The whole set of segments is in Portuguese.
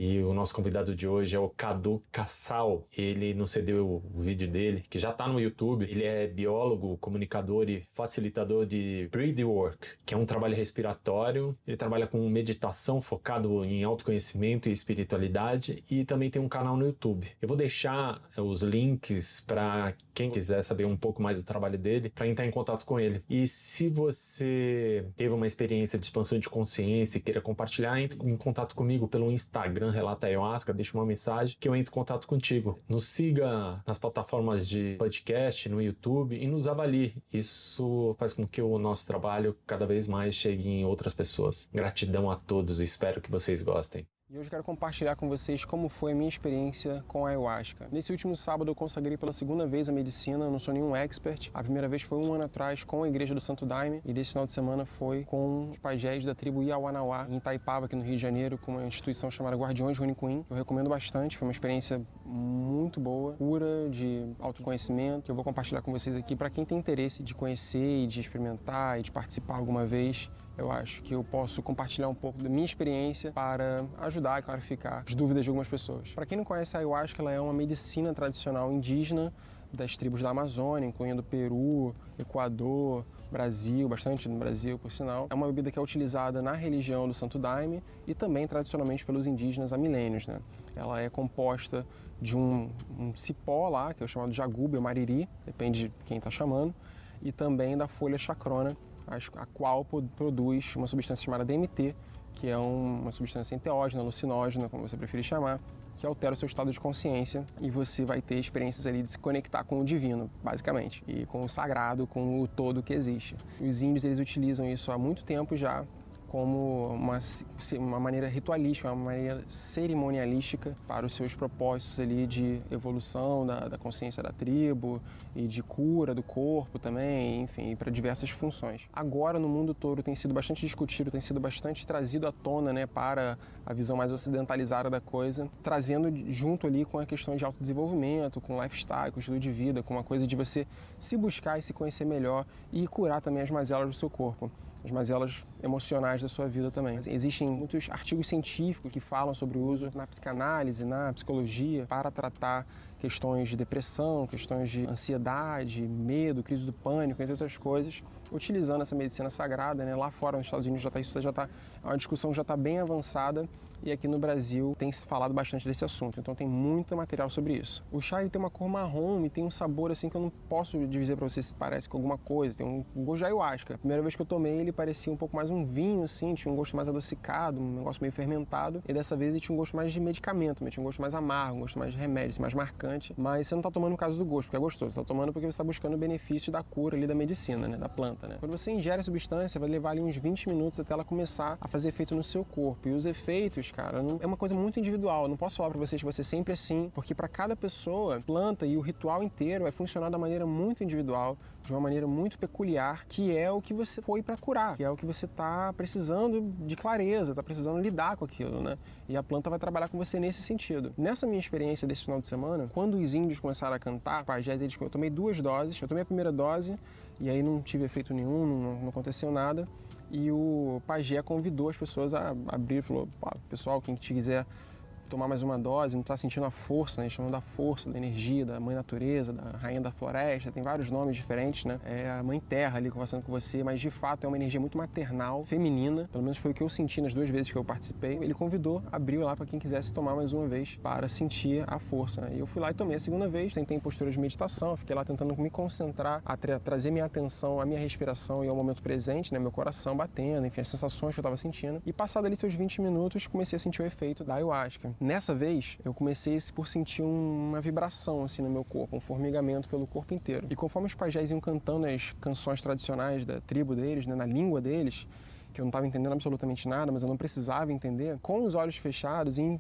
E o nosso convidado de hoje é o Cadu Cassal. Ele nos cedeu o vídeo dele, que já está no YouTube. Ele é biólogo, comunicador e facilitador de breathwork, que é um trabalho respiratório. Ele trabalha com meditação focado em autoconhecimento e espiritualidade, e também tem um canal no YouTube. Eu vou deixar os links para quem quiser saber um pouco mais do trabalho dele, para entrar em contato com ele. E se você teve uma experiência de expansão de consciência e queira compartilhar, entre em contato comigo pelo Instagram, Relata Ayahuasca, deixa uma mensagem que eu entro em contato contigo. Nos siga nas plataformas de podcast, no YouTube, e nos avalie. Isso faz com que o nosso trabalho cada vez mais chegue em outras pessoas. Gratidão a todos e espero que vocês gostem. E hoje eu quero compartilhar com vocês como foi a minha experiência com a Ayahuasca. Nesse último sábado eu consagrei pela segunda vez a medicina, eu não sou nenhum expert. A primeira vez foi 1 ano atrás com a Igreja do Santo Daime, e desse final de semana foi com os pajés da tribo Iawanawá, em Itaipava, aqui no Rio de Janeiro, com uma instituição chamada Guardiões Runicuim. Eu recomendo bastante, foi uma experiência muito boa, pura de autoconhecimento, que eu vou compartilhar com vocês aqui para quem tem interesse de conhecer e de experimentar e de participar alguma vez. Eu acho que eu posso compartilhar um pouco da minha experiência para ajudar a clarificar as dúvidas de algumas pessoas. Para quem não conhece, a Ayahuasca ela é uma medicina tradicional indígena das tribos da Amazônia, incluindo Peru, Equador, Brasil, bastante no Brasil, por sinal. É uma bebida que é utilizada na religião do Santo Daime e também tradicionalmente pelos indígenas há milênios, né? Ela é composta de um cipó lá, que é o chamado jagube ou mariri, depende de quem está chamando, e também da folha chacrona, a qual produz uma substância chamada DMT, que é uma substância enteógena, alucinógena, como você preferir chamar, que altera o seu estado de consciência, e você vai ter experiências ali de se conectar com o divino, basicamente, e com o sagrado, com o todo que existe. Os índios, eles utilizam isso há muito tempo já, como uma maneira ritualística, uma maneira cerimonialística para os seus propósitos ali de evolução da consciência da tribo e de cura do corpo também, enfim, para diversas funções. Agora, no mundo todo, tem sido bastante discutido, tem sido bastante trazido à tona, né, para a visão mais ocidentalizada da coisa, trazendo junto ali com a questão de autodesenvolvimento, com lifestyle, com estilo de vida, com uma coisa de você se buscar e se conhecer melhor e curar também as mazelas do seu corpo, as mazelas emocionais da sua vida também. Existem muitos artigos científicos que falam sobre o uso na psicanálise, na psicologia, para tratar questões de depressão, questões de ansiedade, medo, crise do pânico, entre outras coisas, utilizando essa medicina sagrada, né? Lá fora, nos Estados Unidos, é uma discussão que já está bem avançada, e aqui no Brasil tem se falado bastante desse assunto, então tem muito material sobre isso. O chá ele tem uma cor marrom e tem um sabor assim que eu não posso dizer para vocês se parece com alguma coisa, tem um gosto de ayahuasca. A primeira vez que eu tomei ele parecia um pouco mais um vinho assim, tinha um gosto mais adocicado, um negócio meio fermentado, e dessa vez ele tinha um gosto mais de medicamento, tinha um gosto mais amargo, um gosto mais de remédio, assim, mais marcante, mas você não está tomando por causa do gosto, porque é gostoso, você está tomando porque você está buscando o benefício da cura ali da medicina, né, da planta, né. Quando você ingere a substância, vai levar ali uns 20 minutos até ela começar a fazer efeito no seu corpo, e os efeitos, cara, é uma coisa muito individual. Eu não posso falar para vocês que vai ser sempre assim, porque para cada pessoa, planta e o ritual inteiro vai funcionar da maneira muito individual, de uma maneira muito peculiar, que é o que você foi para curar, que é o que você está precisando de clareza, está precisando lidar com aquilo, né? E a planta vai trabalhar com você nesse sentido. Nessa minha experiência desse final de semana, quando os índios começaram a cantar, os pajés, eu tomei 2 doses, eu tomei a primeira dose e aí não tive efeito nenhum, não aconteceu nada. E o pajé convidou as pessoas a abrir, falou, pessoal, quem quiser tomar mais uma dose, não está sentindo a força, né? Chamando da força, da energia, da mãe natureza, da rainha da floresta, tem vários nomes diferentes, né? É a mãe terra ali conversando com você, mas de fato é uma energia muito maternal, feminina, pelo menos foi o que eu senti nas 2 vezes que eu participei. Ele convidou, abriu lá para quem quisesse tomar mais uma vez para sentir a força, né? E eu fui lá e tomei a segunda vez, tentei em postura de meditação, fiquei lá tentando me concentrar, trazer minha atenção à minha respiração e ao momento presente, né? Meu coração batendo, enfim, as sensações que eu estava sentindo. E passado ali seus 20 minutos, comecei a sentir o efeito da ayahuasca. Nessa vez, eu comecei por sentir uma vibração assim no meu corpo, um formigamento pelo corpo inteiro. E conforme os pajés iam cantando as canções tradicionais da tribo deles, né, na língua deles, que eu não estava entendendo absolutamente nada, mas eu não precisava entender, com os olhos fechados, em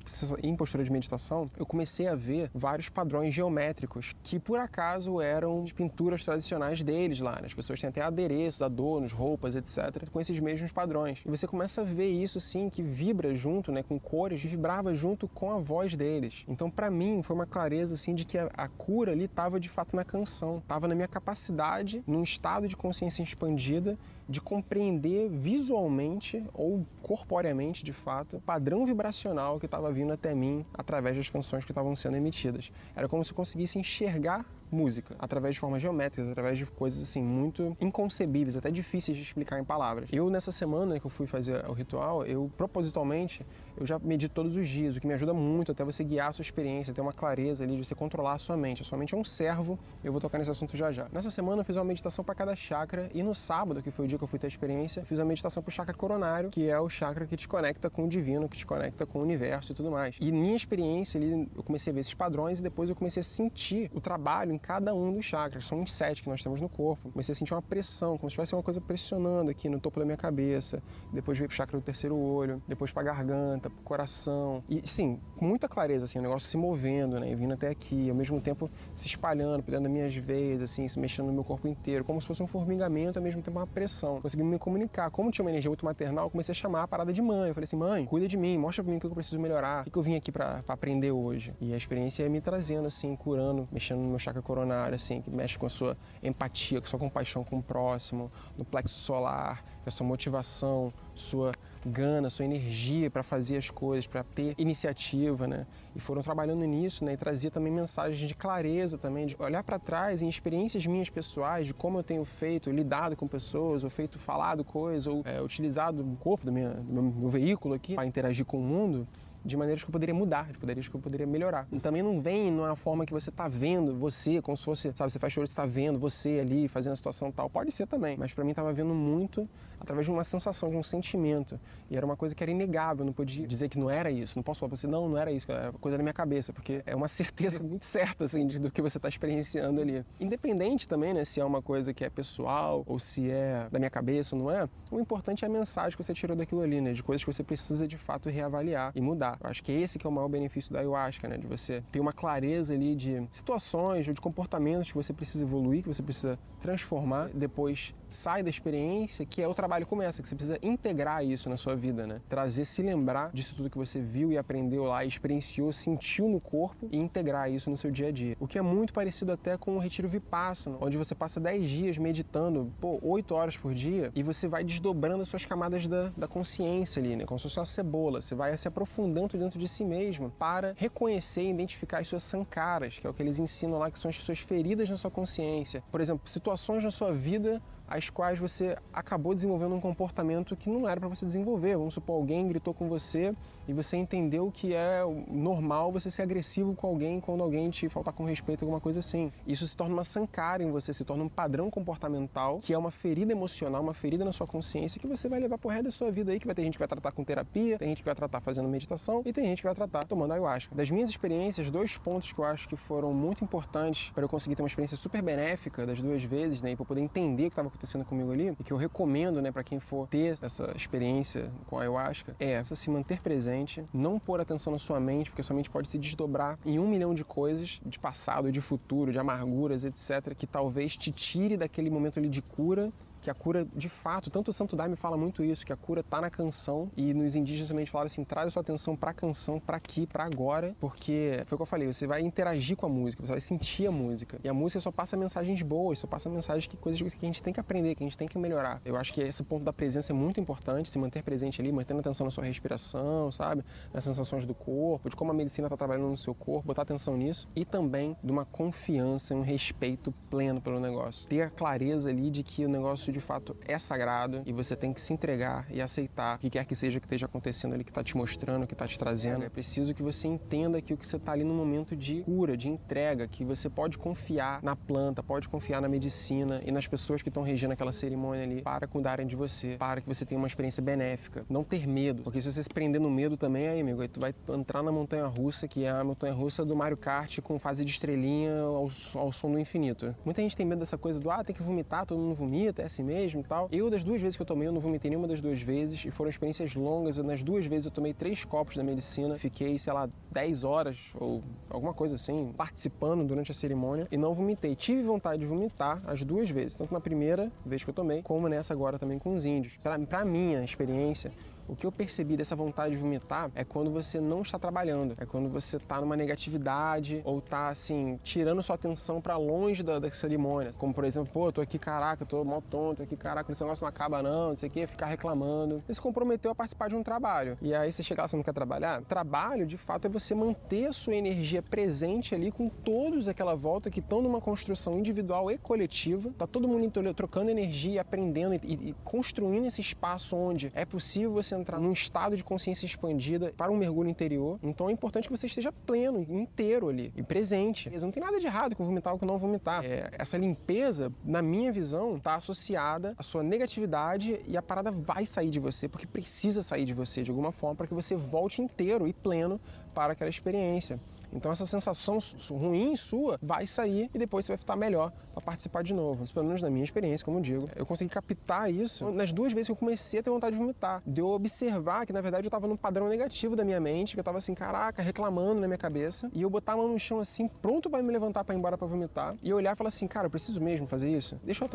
postura de meditação, eu comecei a ver vários padrões geométricos que, por acaso, eram de pinturas tradicionais deles lá, né? As pessoas têm até adereços, adornos, roupas, etc., com esses mesmos padrões. E você começa a ver isso, assim, que vibra junto, né, com cores, e vibrava junto com a voz deles. Então, para mim, foi uma clareza, assim, de que a cura ali estava, de fato, na canção. Estava na minha capacidade, num estado de consciência expandida, de compreender visualmente ou corporeamente, de fato, o padrão vibracional que estava vindo até mim através das canções que estavam sendo emitidas. Era como se eu conseguisse enxergar música, através de formas geométricas, através de coisas assim muito inconcebíveis, até difíceis de explicar em palavras. Eu, nessa semana que eu fui fazer o ritual, eu propositalmente, eu já medito todos os dias, o que me ajuda muito até você guiar a sua experiência, ter uma clareza ali, de você controlar a sua mente. A sua mente é um servo, eu vou tocar nesse assunto já já. Nessa semana eu fiz uma meditação para cada chakra e no sábado, que foi o dia que eu fui ter a experiência, fiz uma meditação para o chakra coronário, que é o chakra que te conecta com o divino, que te conecta com o universo e tudo mais. E minha experiência ali, eu comecei a ver esses padrões e depois eu comecei a sentir o trabalho em cada um dos chakras. São uns 7 que nós temos no corpo. Comecei a sentir uma pressão, como se tivesse uma coisa pressionando aqui no topo da minha cabeça. Depois veio pro chakra do terceiro olho, depois pra garganta, pro coração. E sim, com muita clareza, assim, o negócio se movendo, né? E vindo até aqui, ao mesmo tempo se espalhando por dentro das minhas veias, assim, se mexendo no meu corpo inteiro, como se fosse um formigamento, ao mesmo tempo uma pressão. Consegui me comunicar. Como tinha uma energia muito maternal, eu comecei a chamar a parada de mãe. Eu falei assim, mãe, cuida de mim, mostra pra mim o que eu preciso melhorar, o que eu vim aqui pra aprender hoje. E a experiência ia me trazendo, assim, curando, mexendo no meu chakra coronário, assim, que mexe com a sua empatia, com a sua compaixão com o próximo, no plexo solar, com a sua motivação, sua gana, sua energia para fazer as coisas, para ter iniciativa, né? E foram trabalhando nisso, né? E trazia também mensagens de clareza também, de olhar para trás em experiências minhas pessoais, de como eu tenho feito, lidado com pessoas, ou feito falado coisas, ou utilizado o corpo do meu veículo aqui para interagir com o mundo, de maneiras que eu poderia mudar, de maneiras que eu poderia melhorar. E também não vem numa forma que você tá vendo você, como se fosse, sabe, você faz choro, você tá vendo você ali, fazendo a situação tal. Pode ser também, mas pra mim tava vendo muito através de uma sensação, de um sentimento. E era uma coisa que era inegável, eu não podia dizer que não era isso. Não posso falar pra você, não era isso, é coisa da minha cabeça, porque é uma certeza muito certa, assim, do que você tá experienciando ali. Independente também, né, se é uma coisa que é pessoal, ou se é da minha cabeça ou não é, o importante é a mensagem que você tirou daquilo ali, né, de coisas que você precisa de fato reavaliar e mudar. Eu acho que esse que é o maior benefício da ayahuasca, né? De você ter uma clareza ali de situações ou de comportamentos que você precisa evoluir, que você precisa transformar, depois sai da experiência, que é o trabalho começa, que você precisa integrar isso na sua vida, né? Trazer, se lembrar disso tudo que você viu e aprendeu lá, experienciou, sentiu no corpo e integrar isso no seu dia a dia. O que é muito parecido até com o retiro Vipassana, onde você passa 10 dias meditando, 8 horas por dia, e você vai desdobrando as suas camadas da consciência ali, né? Como se fosse uma cebola. Você vai se aprofundando dentro de si mesmo para reconhecer e identificar as suas sankaras, que é o que eles ensinam lá, que são as suas feridas na sua consciência. Por exemplo, situações na sua vida as quais você acabou desenvolvendo um comportamento que não era para você desenvolver. Vamos supor, alguém gritou com você e você entendeu que é normal você ser agressivo com alguém quando alguém te faltar com respeito, alguma coisa assim. Isso se torna uma sankara em você, se torna um padrão comportamental, que é uma ferida emocional, uma ferida na sua consciência que você vai levar pro resto da sua vida aí, que vai ter gente que vai tratar com terapia, tem gente que vai tratar fazendo meditação e tem gente que vai tratar tomando ayahuasca. Das minhas experiências, 2 pontos que eu acho que foram muito importantes para eu conseguir ter uma experiência super benéfica das 2 vezes, né, e para poder entender o que estava acontecendo comigo ali, e que eu recomendo, né, para quem for ter essa experiência com a ayahuasca, é se manter presente, não pôr atenção na sua mente, porque sua mente pode se desdobrar em 1 milhão de coisas, de passado, de futuro, de amarguras, etc., que talvez te tire daquele momento ali de cura, que a cura, de fato, tanto o Santo Daime fala muito isso, que a cura tá na canção, e nos indígenas também falaram assim, traz a sua atenção pra canção, pra aqui, pra agora, porque, foi o que eu falei, você vai interagir com a música, você vai sentir a música, e a música só passa mensagens boas, só passa mensagens que coisas que a gente tem que aprender, que a gente tem que melhorar. Eu acho que esse ponto da presença é muito importante, se manter presente ali, mantendo atenção na sua respiração, sabe, nas sensações do corpo, de como a medicina tá trabalhando no seu corpo, botar atenção nisso, e também de uma confiança, um respeito pleno pelo negócio. Ter a clareza ali de que o negócio de fato é sagrado e você tem que se entregar e aceitar o que quer que seja que esteja acontecendo ali, que está te mostrando, que está te trazendo. É preciso que você entenda que o que você está ali no momento de cura, de entrega, que você pode confiar na planta, pode confiar na medicina e nas pessoas que estão regendo aquela cerimônia ali para cuidarem de você, para que você tenha uma experiência benéfica. Não ter medo, porque se você se prender no medo também, aí, amigo, aí tu vai entrar na montanha-russa, que é a montanha-russa do Mario Kart com fase de estrelinha ao som do infinito. Muita gente tem medo dessa coisa do, tem que vomitar, todo mundo vomita, é assim mesmo e tal. Eu, das 2 vezes que eu tomei, eu não vomitei nenhuma das 2 vezes e foram experiências longas. Nas 2 vezes eu tomei 3 copos da medicina, fiquei, sei lá, 10 horas ou alguma coisa assim, participando durante a cerimônia e não vomitei. Tive vontade de vomitar as 2 vezes, tanto na primeira vez que eu tomei, como nessa agora também com os índios. Pra minha experiência, O que eu percebi dessa vontade de vomitar é quando você não está trabalhando, é quando você está numa negatividade ou tá assim, tirando sua atenção para longe da cerimônia. Como por exemplo, pô, tô aqui, caraca, tô mó tonto, tô aqui, caraca, esse negócio não acaba não sei o que, ficar reclamando. Você se comprometeu a participar de um trabalho. E aí você chega lá, você não quer trabalhar? Trabalho, de fato, é você manter a sua energia presente ali com todos aquela volta que estão numa construção individual e coletiva. Tá todo mundo trocando energia, aprendendo e construindo esse espaço onde é possível você entrar num estado de consciência expandida para um mergulho interior. Então é importante que você esteja pleno, inteiro ali e presente. Não tem nada de errado com vomitar ou com não vomitar. Essa limpeza, na minha visão, está associada à sua negatividade e a parada vai sair de você, porque precisa sair de você de alguma forma para que você volte inteiro e pleno para aquela experiência. Então essa sensação ruim sua vai sair e depois você vai estar melhor para participar de novo. Pelo menos na minha experiência, como eu digo, eu consegui captar isso nas 2 vezes que eu comecei a ter vontade de vomitar. De eu observar que na verdade eu estava num padrão negativo da minha mente, que eu estava assim, caraca, reclamando na minha cabeça, e eu botar a mão no chão assim, pronto para me levantar para ir embora para vomitar, e eu olhar e falar assim, cara, eu preciso mesmo fazer isso? Deixa eu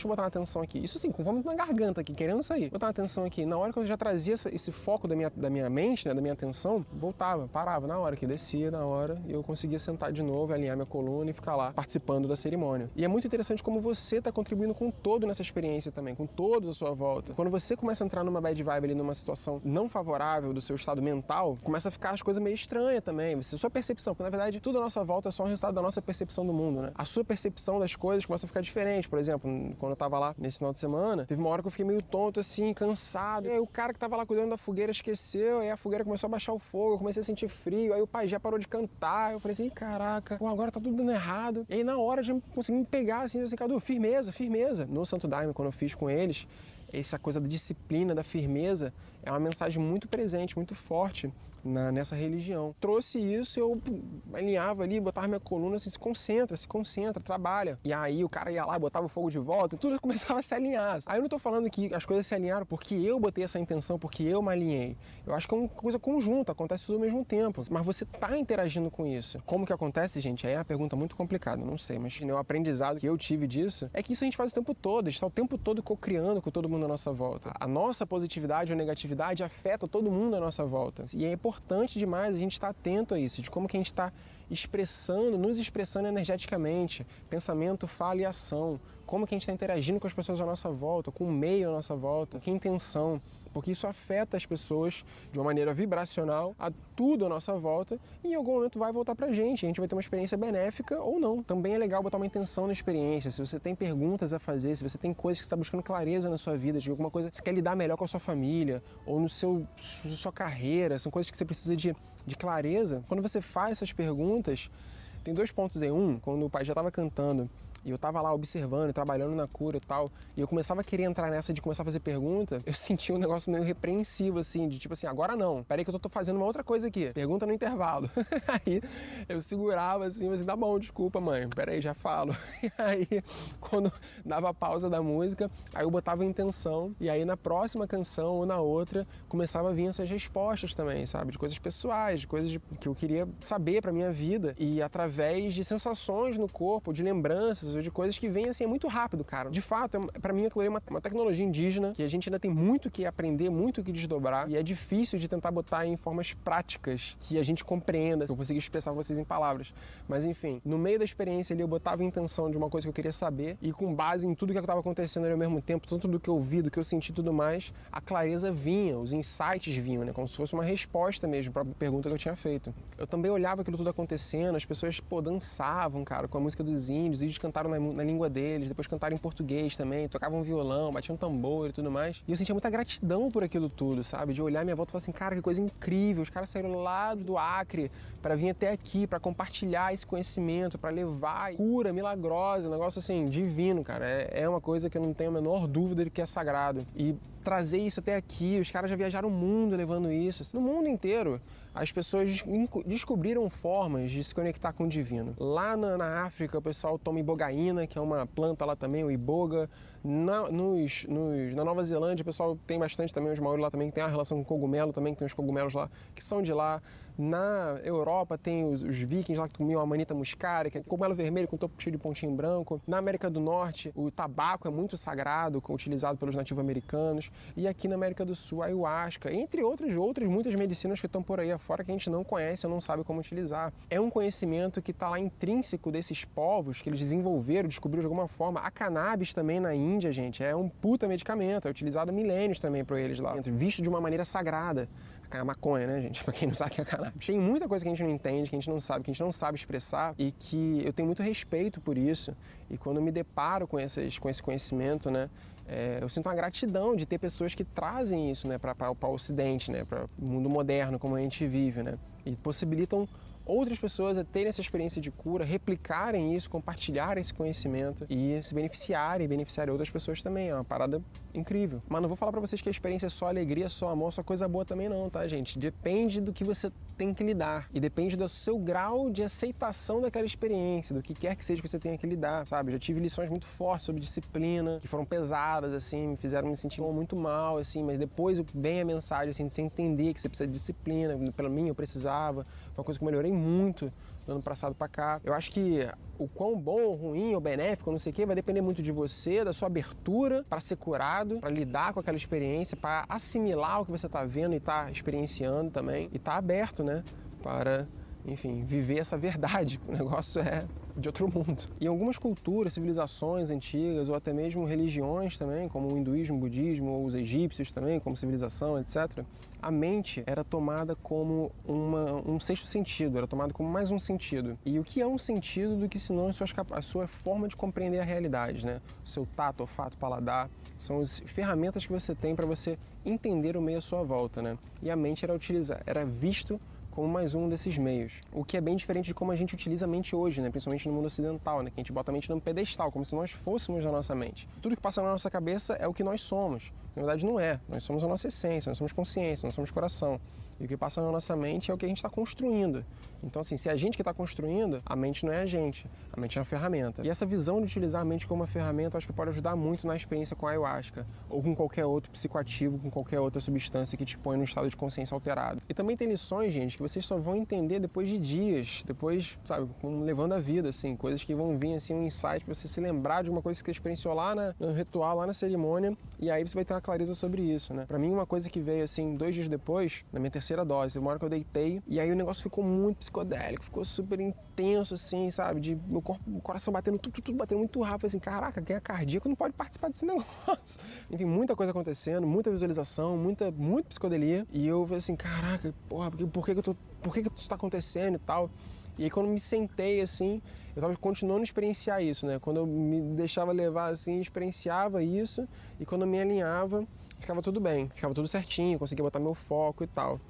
botar uma atenção aqui. Isso assim, com vômito na garganta aqui, querendo sair. Botar uma atenção aqui. Na hora que eu já trazia esse foco da minha mente, né, da minha atenção, voltava, parava na hora que descia, na hora e eu conseguia sentar de novo, alinhar minha coluna e ficar lá participando da cerimônia. E é muito interessante como você está contribuindo com todo nessa experiência também, com todos à sua volta. Quando você começa a entrar numa bad vibe ali, numa situação não favorável do seu estado mental, começa a ficar as coisas meio estranhas também. Sua percepção, porque na verdade tudo à nossa volta é só um resultado da nossa percepção do mundo, né? A sua percepção das coisas começa a ficar diferente. Por exemplo, quando eu tava lá nesse final de semana, teve uma hora que eu fiquei meio tonto assim, cansado. E aí o cara que tava lá cuidando da fogueira esqueceu, aí a fogueira começou a baixar o fogo, eu comecei a sentir frio, aí o pajé parou de cantar. Eu falei assim, caraca, pô, agora tá tudo dando errado. E aí na hora já consegui me pegar assim, Cadu, firmeza. No Santo Daime, quando eu fiz com eles, essa coisa da disciplina, da firmeza, é uma mensagem muito presente, muito forte nessa religião. Trouxe isso, eu alinhava ali, botava minha coluna assim, se concentra, trabalha. E aí o cara ia lá, botava o fogo de volta e tudo começava a se alinhar. Aí eu não tô falando que as coisas se alinharam porque eu botei essa intenção, porque eu me alinhei. Eu acho que é uma coisa conjunta, acontece tudo ao mesmo tempo. Mas você tá interagindo com isso. Como que acontece, gente? Aí é uma pergunta muito complicada, não sei, mas o aprendizado que eu tive disso é que isso a gente faz o tempo todo, a gente tá o tempo todo co-criando com todo mundo à nossa volta. A nossa positividade ou negatividade afeta todo mundo à nossa volta. E é importante demais a gente estar atento a isso, de como que a gente está nos expressando energeticamente, pensamento, fala e ação, como que a gente está interagindo com as pessoas à nossa volta, com o meio à nossa volta, que intenção, porque isso afeta as pessoas de uma maneira vibracional, a tudo à nossa volta, e em algum momento vai voltar pra gente, a gente vai ter uma experiência benéfica ou não. Também é legal botar uma intenção na experiência, se você tem perguntas a fazer, se você tem coisas que você está buscando clareza na sua vida, de alguma coisa que você quer lidar melhor com a sua família, ou na sua carreira, são coisas que você precisa de clareza. Quando você faz essas perguntas, tem 2 pontos aí. Quando o pai já estava cantando, e eu tava lá observando, trabalhando na cura e tal, e eu começava a querer entrar nessa de começar a fazer pergunta, eu sentia um negócio meio repreensivo, assim, de tipo assim, agora não, peraí que eu tô fazendo uma outra coisa aqui, pergunta no intervalo. Aí eu segurava assim, mas tá bom, desculpa mãe, peraí, já falo. E aí, quando dava a pausa da música, aí eu botava a intenção, e aí na próxima canção ou na outra, começava a vir essas respostas também, sabe, de coisas pessoais, de coisas que eu queria saber pra minha vida, e através de sensações no corpo, de lembranças, ou de coisas que vêm assim, é muito rápido, cara. De fato, pra mim aquilo é uma tecnologia indígena que a gente ainda tem muito que aprender, muito que desdobrar, e é difícil de tentar botar em formas práticas que a gente compreenda, que eu consiga expressar pra vocês em palavras. Mas enfim, no meio da experiência ali eu botava a intenção de uma coisa que eu queria saber, e com base em tudo que estava acontecendo ali ao mesmo tempo, tanto do que eu vi, do que eu senti e tudo mais, a clareza vinha, os insights vinham, né? Como se fosse uma resposta mesmo pra pergunta que eu tinha feito. Eu também olhava aquilo tudo acontecendo, as pessoas, dançavam, cara, com a música dos índios, eles cantaram na língua deles, depois cantaram em português também, tocavam violão, batiam tambor e tudo mais. E eu sentia muita gratidão por aquilo tudo, sabe? De olhar minha volta e falar assim, cara, que coisa incrível, os caras saíram lá do Acre para vir até aqui, para compartilhar esse conhecimento, para levar cura milagrosa, um negócio assim, divino, cara. É uma coisa que eu não tenho a menor dúvida de que é sagrado. E trazer isso até aqui, os caras já viajaram o mundo levando isso. No mundo inteiro, as pessoas descobriram formas de se conectar com o divino. Lá na África, o pessoal toma ibogaína, que é uma planta lá também, o iboga. Na Nova Zelândia, o pessoal tem bastante também, os maori lá também, que tem uma relação com cogumelo também, que tem os cogumelos lá que são de lá. Na Europa tem os vikings lá que comiam a manita muscária, que é cogumelo vermelho com topo cheio de pontinho branco. Na América do Norte, o tabaco é muito sagrado, utilizado pelos nativo-americanos. E aqui na América do Sul, a ayahuasca, entre outras muitas medicinas que estão por aí afora que a gente não conhece ou não sabe como utilizar. É um conhecimento que está lá intrínseco desses povos, que eles desenvolveram, descobriram de alguma forma. A cannabis também na Índia, gente, é um puta medicamento, é utilizado há milênios também por eles lá, visto de uma maneira sagrada. A maconha, né, gente? Pra quem não sabe o que é cannabis. Tem muita coisa que a gente não entende, que a gente não sabe, que a gente não sabe expressar e que eu tenho muito respeito por isso. E quando eu me deparo com esse conhecimento, né, eu sinto uma gratidão de ter pessoas que trazem isso, né, para o Ocidente, né, para o mundo moderno como a gente vive, né, e possibilitam outras pessoas a terem essa experiência de cura, replicarem isso, compartilharem esse conhecimento e se beneficiarem outras pessoas também. É uma parada incrível. Mas não vou falar pra vocês que a experiência é só alegria, só amor, só coisa boa também não, tá, gente? Depende do que você tem que lidar e depende do seu grau de aceitação daquela experiência, do que quer que seja que você tenha que lidar, sabe? Já tive lições muito fortes sobre disciplina, que foram pesadas, assim, me fizeram me sentir muito mal, assim, mas depois vem a mensagem, assim, de você entender que você precisa de disciplina. Pelo mim, eu precisava. Foi uma coisa que eu melhorei muito do ano passado pra cá. Eu acho que o quão bom, ruim ou benéfico, não sei o que, vai depender muito de você, da sua abertura para ser curado, para lidar com aquela experiência, para assimilar o que você tá vendo e tá experienciando também, e tá aberto, né, para, enfim, viver essa verdade. O negócio é de outro mundo. Em algumas culturas, civilizações antigas ou até mesmo religiões também, como o hinduísmo, o budismo ou os egípcios também, como civilização, etc., a mente era tomada como um sexto sentido, era tomada como mais um sentido. E o que é um sentido do que senão a sua forma de compreender a realidade, né? O seu tato, olfato, paladar, são as ferramentas que você tem para você entender o meio à sua volta, né? E a mente era visto como mais um desses meios. O que é bem diferente de como a gente utiliza a mente hoje, né? Principalmente no mundo ocidental, né? Que a gente bota a mente num pedestal, como se nós fôssemos da nossa mente. Tudo que passa na nossa cabeça é o que nós somos. Na verdade não é. Nós somos a nossa essência, nós somos consciência, nós somos coração. E o que passa na nossa mente é o que a gente está construindo. Então, assim, se é a gente que está construindo, a mente não é a gente é uma ferramenta. E essa visão de utilizar a mente como uma ferramenta, eu acho que pode ajudar muito na experiência com a ayahuasca, ou com qualquer outro psicoativo, com qualquer outra substância que te põe num estado de consciência alterado. E também tem lições, gente, que vocês só vão entender depois de dias, depois, sabe, levando a vida, assim, coisas que vão vir, assim, um insight pra você se lembrar de uma coisa que você experienciou lá no ritual, lá na cerimônia, e aí você vai ter uma clareza sobre isso, né? Pra mim, uma coisa que veio, assim, 2 dias depois, na minha terceira dose, uma hora que eu deitei, e aí o negócio ficou muito psicodélico, ficou super intenso, assim, sabe, de meu corpo, o coração batendo, tudo batendo muito rápido, assim, caraca, quem é cardíaco não pode participar desse negócio. Enfim, muita coisa acontecendo, muita visualização, muita psicodelia, e eu falei assim, caraca, porra, por que isso tá acontecendo e tal? E aí quando me sentei, assim, eu tava continuando a experienciar isso, né, quando eu me deixava levar, assim, experienciava isso, e quando eu me alinhava, ficava tudo bem, ficava tudo certinho, conseguia botar meu foco e tal.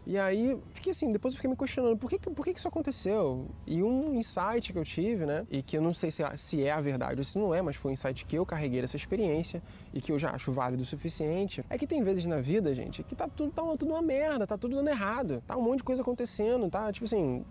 E aí, fiquei assim, depois eu fiquei me questionando, por que isso aconteceu? E um insight que eu tive, né, e que eu não sei se é a verdade ou se não é, mas foi um insight que eu carreguei dessa experiência e que eu já acho válido o suficiente, é que tem vezes na vida, gente, que tá tudo uma merda, tá tudo dando errado, tá um monte de coisa acontecendo, tá, tipo assim,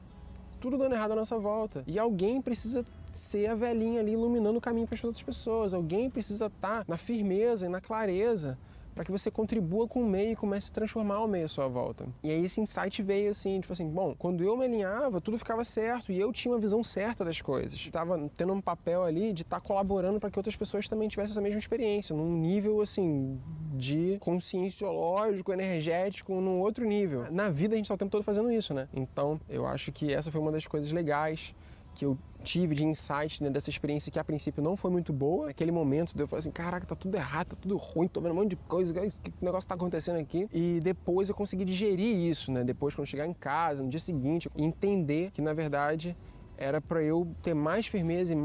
tudo dando errado à nossa volta. E alguém precisa ser a velhinha ali iluminando o caminho para as outras pessoas, alguém precisa estar na firmeza e na clareza para que você contribua com o meio e comece a transformar o meio à sua volta. E aí esse insight veio assim, tipo assim, bom, quando eu me alinhava, tudo ficava certo e eu tinha uma visão certa das coisas. Tava tendo um papel ali de estar colaborando para que outras pessoas também tivessem essa mesma experiência, num nível assim de conscienciológico, energético, num outro nível. Na vida a gente tá o tempo todo fazendo isso, né? Então, eu acho que essa foi uma das coisas legais que eu tive de insight, né, dessa experiência que a princípio não foi muito boa. Naquele momento eu falei assim, caraca, tá tudo errado, tá tudo ruim, tô vendo um monte de coisa, que negócio tá acontecendo aqui? E depois eu consegui digerir isso, né? Depois, quando chegar em casa, no dia seguinte, entender que, na verdade, era pra eu ter mais firmeza e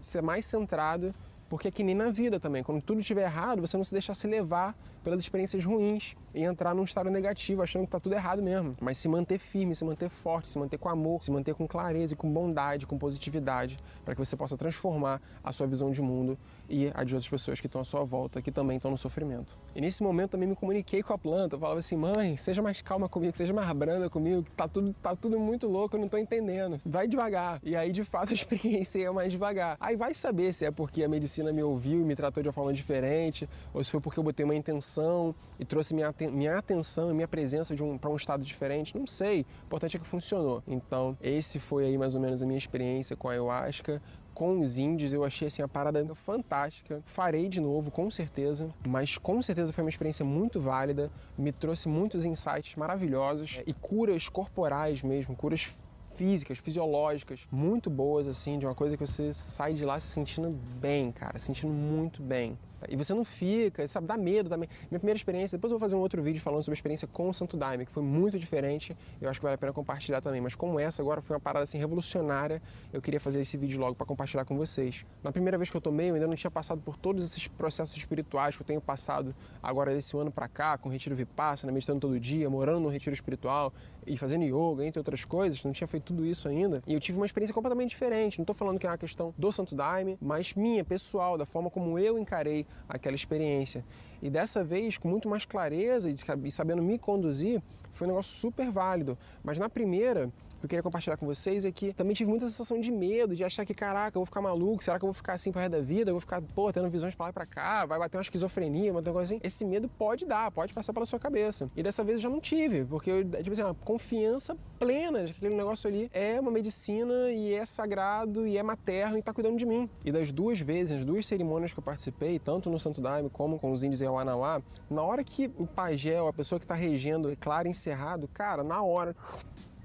ser mais centrado, porque é que nem na vida também, quando tudo estiver errado, você não se deixar se levar pelas experiências ruins e entrar num estado negativo, achando que tá tudo errado mesmo. Mas se manter firme, se manter forte, se manter com amor, se manter com clareza e com bondade, com positividade, para que você possa transformar a sua visão de mundo e a de outras pessoas que estão à sua volta, que também estão no sofrimento. E nesse momento também me comuniquei com a planta, eu falava assim, mãe, seja mais calma comigo, seja mais branda comigo, que tá tudo muito louco, eu não tô entendendo. Vai devagar. E aí, de fato, a experiência é mais devagar. Aí vai saber se é porque a medicina me ouviu e me tratou de uma forma diferente, ou se foi porque eu botei uma intenção atenção e trouxe minha atenção e minha presença para um estado diferente, não sei, o importante é que funcionou. Então, esse foi aí mais ou menos a minha experiência com a ayahuasca. Com os índios, eu achei assim a parada fantástica. Farei de novo, com certeza, mas com certeza foi uma experiência muito válida, me trouxe muitos insights maravilhosos e curas corporais mesmo, curas físicas, fisiológicas, muito boas, assim, de uma coisa que você sai de lá se sentindo bem, cara, se sentindo muito bem. E você não fica, sabe, dá medo também. Minha primeira experiência, depois eu vou fazer um outro vídeo falando sobre a experiência com o Santo Daime, que foi muito diferente, eu acho que vale a pena compartilhar também, mas como essa agora foi uma parada assim revolucionária, eu queria fazer esse vídeo logo para compartilhar com vocês. Na primeira vez que eu tomei, eu ainda não tinha passado por todos esses processos espirituais que eu tenho passado agora desse ano para cá, com retiro Vipassana, meditando todo dia, morando no retiro espiritual e fazendo yoga, entre outras coisas, não tinha feito tudo isso ainda, e eu tive uma experiência completamente diferente. Não tô falando que é uma questão do Santo Daime, mas minha, pessoal, da forma como eu encarei aquela experiência. E dessa vez, com muito mais clareza e sabendo me conduzir, foi um negócio super válido. Mas na primeira, o que eu queria compartilhar com vocês é que também tive muita sensação de medo, de achar que, caraca, eu vou ficar maluco, será que eu vou ficar assim pro resto da vida? Eu vou ficar, tendo visões pra lá e pra cá, vai bater uma esquizofrenia, uma coisa assim. Esse medo pode passar pela sua cabeça. E dessa vez eu já não tive, porque eu, tipo assim, uma confiança plena de que aquele negócio ali é uma medicina e é sagrado e é materno e tá cuidando de mim. E das duas vezes, as duas cerimônias que eu participei, tanto no Santo Daime como com os índios e Awanawá, na hora que o pajé, a pessoa que tá regendo, declara encerrado, cara, na hora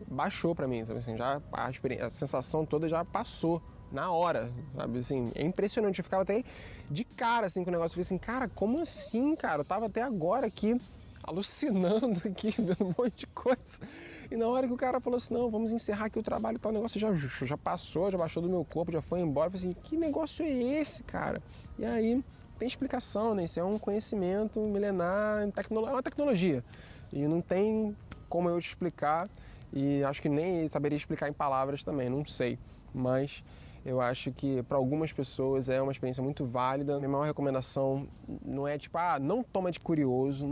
baixou pra mim, sabe assim, já a sensação toda já passou na hora, sabe assim, é impressionante, eu ficava até de cara assim com o negócio, eu falei assim, cara, como assim, cara, eu tava até agora aqui alucinando aqui, vendo um monte de coisa, e na hora que o cara falou assim, não, vamos encerrar aqui o trabalho e tal, o negócio já passou, já baixou do meu corpo, já foi embora, eu falei assim, que negócio é esse, cara? E aí, tem explicação, né, isso é um conhecimento milenar, é uma tecnologia, e não tem como eu te explicar, e acho que nem saberia explicar em palavras também, não sei, mas eu acho que para algumas pessoas é uma experiência muito válida. Minha maior recomendação não é tipo, não toma de curioso,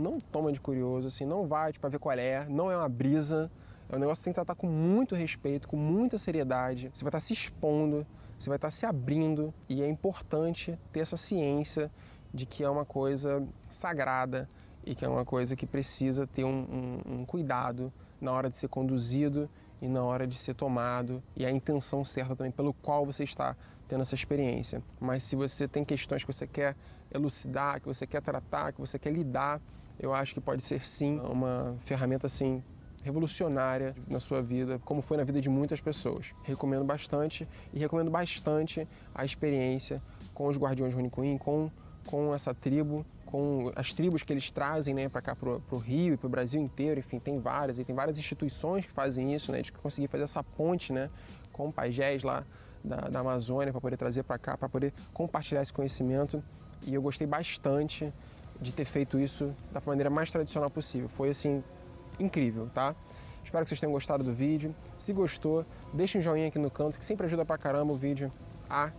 assim, não vai tipo, pra ver qual é, não é uma brisa, é um negócio que você tem que tratar com muito respeito, com muita seriedade, você vai estar se expondo, você vai estar se abrindo e é importante ter essa ciência de que é uma coisa sagrada e que é uma coisa que precisa ter um cuidado na hora de ser conduzido e na hora de ser tomado e a intenção certa também pelo qual você está tendo essa experiência. Mas se você tem questões que você quer elucidar, que você quer tratar, que você quer lidar, eu acho que pode ser sim uma ferramenta assim revolucionária na sua vida, como foi na vida de muitas pessoas. Recomendo bastante a experiência com os Guardiões Runicuim, com essa tribo, com as tribos que eles trazem, né, para cá, pro Rio e pro Brasil inteiro, enfim, tem várias instituições que fazem isso, né, de conseguir fazer essa ponte, né, com pajés lá da Amazônia para poder trazer para cá, para poder compartilhar esse conhecimento, e eu gostei bastante de ter feito isso da maneira mais tradicional possível, foi assim, incrível, tá? Espero que vocês tenham gostado do vídeo, se gostou, deixa um joinha aqui no canto, que sempre ajuda pra caramba o vídeo a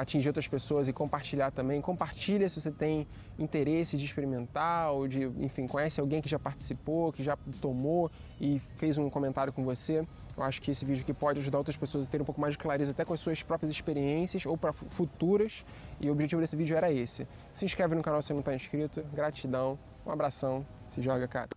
atingir outras pessoas e compartilhar também. Compartilha se você tem interesse de experimentar ou de, enfim, conhece alguém que já participou, que já tomou e fez um comentário com você. Eu acho que esse vídeo aqui pode ajudar outras pessoas a terem um pouco mais de clareza até com as suas próprias experiências ou para futuras. E o objetivo desse vídeo era esse. Se inscreve no canal se não está inscrito. Gratidão, um abração, se joga, cara.